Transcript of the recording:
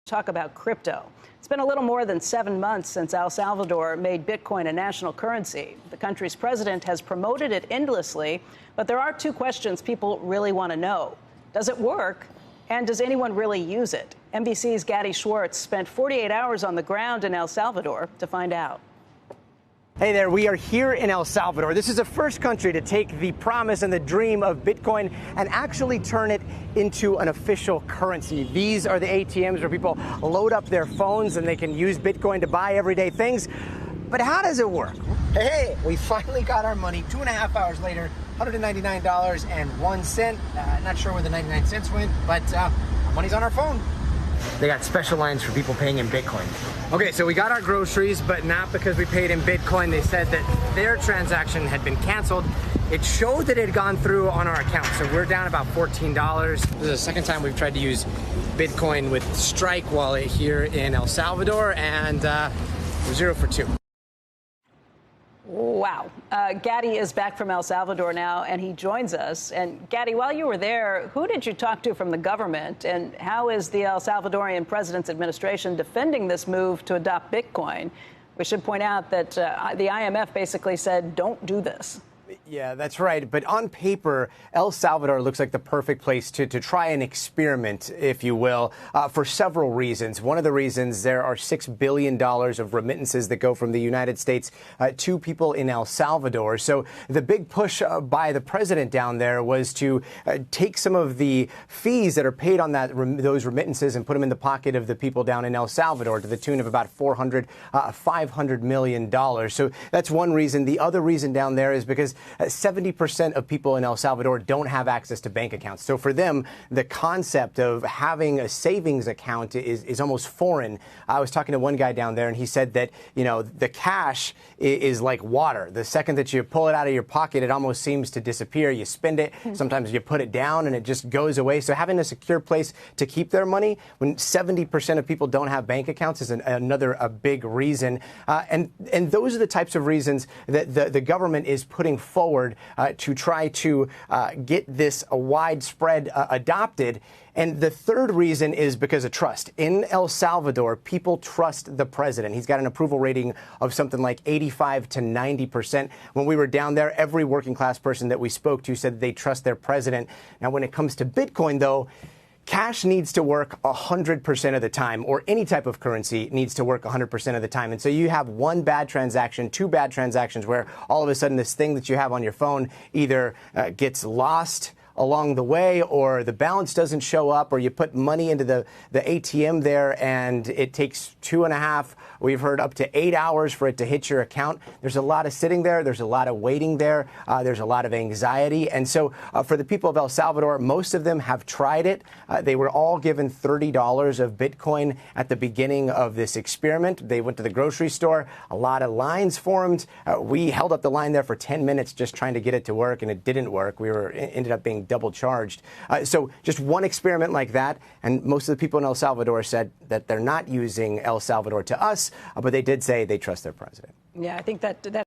Talk about crypto. It's been a little more than 7 months since El Salvador made Bitcoin a national currency. The country's president has promoted it endlessly, but there are two questions people really want to know. Does it work? And does anyone really use it? NBC's Gadi Schwartz spent 48 hours on the ground in El Salvador to find out. Hey there, we are here in El Salvador. This is the first country to take the promise and the dream of Bitcoin and actually turn it into an official currency. These are the ATMs where people load up their phones and they can use Bitcoin to buy everyday things. But how does it work? Hey, we finally got our money 2.5 hours later, $199.01. Not sure where the 99 cents went, but money's on our phone. They got special lines for people paying in Bitcoin. Okay, so we got our groceries, but not because we paid in Bitcoin. They said that their transaction had been canceled. It showed that it had gone through on our account, so we're down about $14. This is the second time we've tried to use Bitcoin with Strike Wallet here in El Salvador, and we're 0 for 2. Wow. Gadi is back from El Salvador now, and he joins us. And Gadi, while you were there, who did you talk to from the government? And how is the El Salvadorian president's administration defending this move to adopt Bitcoin? We should point out that the IMF basically said, don't do this. Yeah, that's right. But on paper, El Salvador looks like the perfect place to try an experiment, if you will, for several reasons. One of the reasons, there are $6 billion of remittances that go from the United States to people in El Salvador. So the big push by the president down there was to take some of the fees that are paid on those remittances and put them in the pocket of the people down in El Salvador to the tune of about $500 million. So that's one reason. The other reason down there is because 70% of people in El Salvador don't have access to bank accounts. So for them, the concept of having a savings account is almost foreign. I was talking to one guy down there, and he said that, you know, the cash is like water. The second that you pull it out of your pocket, it almost seems to disappear. You spend it. Sometimes you put it down, and it just goes away. So having a secure place to keep their money when 70% of people don't have bank accounts is another big reason. And those are the types of reasons that the government is putting forward to try to get this widespread adopted. And the third reason is because of trust. In El Salvador, people trust the president. He's got an approval rating of something like 85 to 90%. When we were down there, every working class person that we spoke to said they trust their president. Now, when it comes to Bitcoin, though, cash needs to work 100% of the time, or any type of currency needs to work 100% of the time. And so you have one bad transaction, two bad transactions, where all of a sudden this thing that you have on your phone either gets lost along the way, or the balance doesn't show up, or you put money into the ATM there and it takes 2.5, we've heard up to 8 hours for it to hit your account. There's a lot of sitting there. There's a lot of waiting there. There's a lot of anxiety. And so for the people of El Salvador, most of them have tried it. They were all given $30 of Bitcoin at the beginning of this experiment. They went to the grocery store. A lot of lines formed. We held up the line there for 10 minutes just trying to get it to work, and it didn't work. We ended up being double charged. So just one experiment like that, and most of the people in El Salvador said that they're not using El Salvador to us, but they did say they trust their president. Yeah, I think that